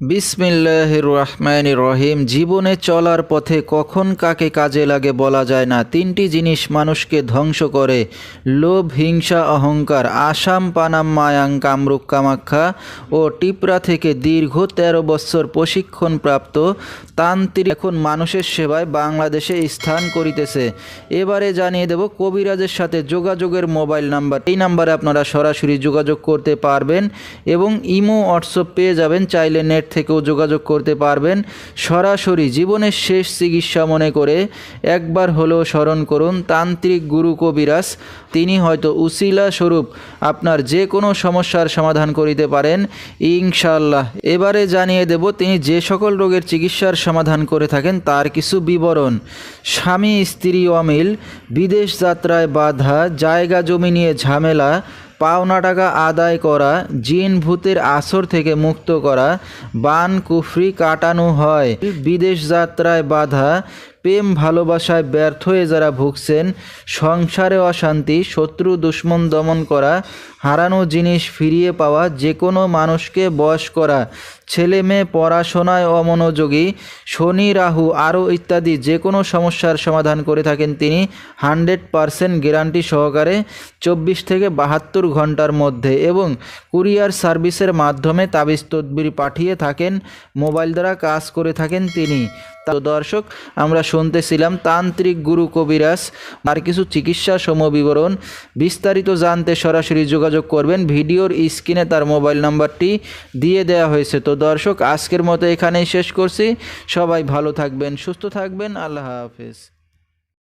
বিসমিল্লাহির রহমানির রহিম। জীবনে চলার পথে কখন কাকে কাজে লাগে বলা যায় না। তিনটি জিনিস মানুষকে ধ্বংস করে: লোভ, হিংসা, অহংকার। আসাম, পানাম, মায়াং, কামরূপ, কামাখ্যা ও টিপরা থেকে দীর্ঘ ১৩ বছর প্রশিক্ষণপ্রাপ্ত তান্ত্রিক এখন মানুষের সেবায় বাংলাদেশে স্থান করিতেছে। এবারে জানিয়ে দেব কবিরাজের সাথে যোগাযোগের মোবাইল নাম্বার। এই নাম্বারে আপনারা সরাসরি যোগাযোগ করতে পারবেন এবং ইমো, হোয়াটসঅ্যাপ পেয়ে যাবেন। চাইলে নেট থেকেও যোগাযোগ করতে পারবেন। সরাসরি জীবনের শেষ চিকিৎসা মনে করে একবার হলেও স্মরণ করুন তান্ত্রিক গুরু কবিরাজ। তিনি হয়তো উসিলা স্বরূপ আপনার যে কোনো সমস্যার সমাধান করিতে পারেন ইনশাআল্লাহ। এবারে জানিয়ে দেব তিনি যে সকল রোগের চিকিৎসার সমাধান করে থাকেন তার কিছু বিবরণ। স্বামী স্ত্রী অমিল, বিদেশ যাত্রায় বাধা, জায়গা জমি নিয়ে ঝামেলা, পাওনা টাকা আদায় করা, জিন ভূতের আসর থেকে মুক্ত করা, বান কুফরি কাটানো হয়। বিদেশ যাত্রায় বাধা, প্রেম ভালোবাসায় ব্যর্থ হয়ে যারা ভুগছেন, সংসারে অশান্তি, শত্রু দুশ্মন দমন করা, হারানো জিনিস ফিরিয়ে পাওয়া, যে কোনো মানুষকে বশ করা, ছেলে মেয়ে পড়াশোনায় অমনোযোগী, শনি রাহু আরও ইত্যাদি যে কোনো সমস্যার সমাধান করে থাকেন তিনি 100% গ্যারান্টি সহকারে 24 থেকে 72 ঘন্টার মধ্যে, এবং কুরিয়ার সার্ভিসের মাধ্যমে তাবিজ তদবির পাঠিয়ে থাকেন, মোবাইল দ্বারা কাজ করে থাকেন তিনি। তো দর্শক, আমরা শুনতেছিলাম তান্ত্রিক গুরু কবিরাজ আর কিছু চিকিৎসা সমবিবরণ। বিস্তারিত জানতে সরাসরি যোগাযোগ করবেন। ভিডিওর স্ক্রিনে তার মোবাইল নাম্বারটি দিয়ে দেওয়া হয়েছে। তো দর্শক, আজকের মতো এখানেই শেষ করছি। সবাই ভালো থাকবেন, সুস্থ থাকবেন। আল্লাহ হাফেজ।